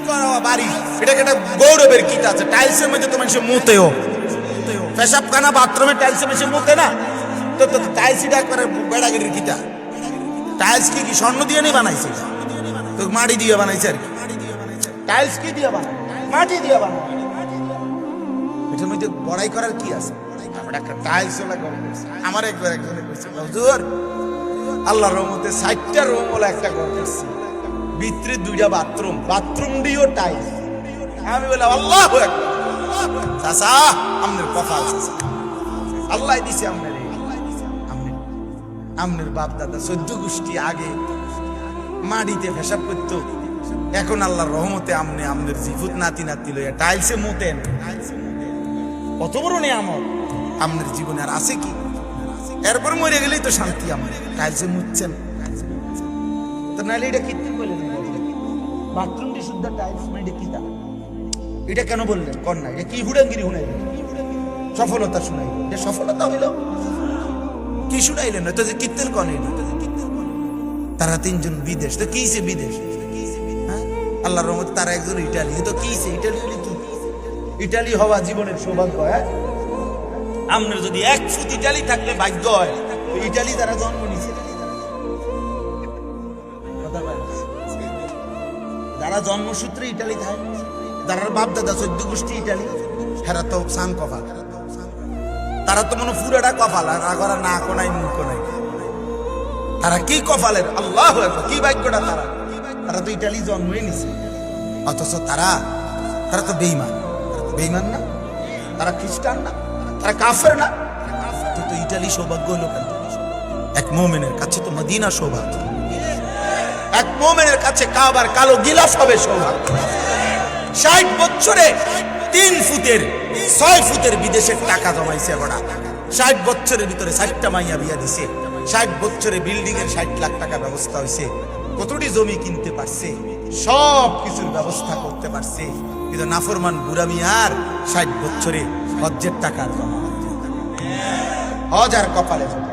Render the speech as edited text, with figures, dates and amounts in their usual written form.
করা বাড়ি, এটাকে একটা গৌরবের কিতা আছে। টাইলসের মধ্যে তো মানুষ মুতেও, পেশাবখানা বাথরুমে টাইলসের মধ্যে মুতে না, তো টাইলস এটা একবারে বেড়াগিরির কিতা। টাইলস কি স্বর্ণ দিয়ে নিয়ে বানাইছে? তো মাটি দিয়ে বানাইছে আর কি। টাইলস কি দিয়ে বানায়? মাটি দিয়ে বানায়। এটার মধ্যে বড়াই করার কি আছে? একটা টাইলস আমার একবার একজনে কইছে, হুজুর আল্লাহর রহমতে 60টা রুম হলো একটা ঘর করছি, ভিতরে 2টা বাথরুম, বাথরুম দিয়েও টাইলস। আমি বললাম আল্লাহু আকবার। চাচা আমনের কপাল, আল্লাহ দিছে আমনের। আমনের বাপ দাদা 14 গোষ্ঠী আগে মাটিতে পেশাব করতো, এখন আল্লাহর রহমতে আমনের জিফুত নাতি নাতি লইয়া টাইলসে মুতেন। কত বড় নিয়ামত আমনের জীবনে, আর আছে কি? এরপর মরে গেলেই তো শান্তি। আমার টাইলসে মুছছেন তো, নাহলে এটা কীর্তি বলে বাথরুমটি শুদ্ধ টাইলস, মানে এটা কিতা? এটা কেন বললেন কর না? এটা কি হুড়াঙ্গিরি শুনাইলেন? সফলতা শুনাইলেন, এটা সফলতা হইল? কি শুনাইলেন? তো যে কীর্তন করেন তারা 3 জন বিদেশ, তো কিছে বিদেশ? হ্যাঁ, আল্লাহর রহমতে তারা একজন ইটালি, তো কিছে? ইটালি হলে কি? ইটালি হওয়া জীবনের সৌভাগ্য। হ্যাঁ, আপনার যদি 1 ফুট ইটালি থাকলে ভাগ্য হয়, ইটালি তারা জন্ম নিছে, যারা জন্মসূত্রে ইটালি থাকে, যারা বাপ দাদা 14 গোষ্ঠী ইটালি, হেরা তো সান কপাল। তারা তো মনে পুরাটা কপাল, আর আগরা না কোনাই মুখ নাই। তারা কি কপালের, আল্লাহু আকবার, কি ভাগ্যটা তারা! তারা তো ইটালি জন্মই নিছে, অথচ তারা তো বেঈমান। বেঈমান না? তারা খ্রিস্টান না? তারা কাফের না? তো ইটালি সৌভাগ্য হলো কেন? এক মুমিনের কাছে তো মদিনা সৌভাগ্য, এক মুমিনের কাছে কাবার কালো গিলাফ হবে সৌভাগ্য। 60 বছরে 3 ফুটের 6 ফুটের বিদেশের টাকা জমাইছে বড়া। 60 বছরের ভিতরে 60টা মাইয়া বিয়া দিছে। 60 বছরে বিল্ডিং এর 60 লাখ টাকা ব্যবস্থা হয়েছে। কতটি জমি কিনতে পারছে, সব কিছুর ব্যবস্থা করতে পারছে। কিন্তু নাফরমান বুড়া মিয়ার 60 বছরে হজ্জের টাকার জমা, হজ আর কপালে জমা।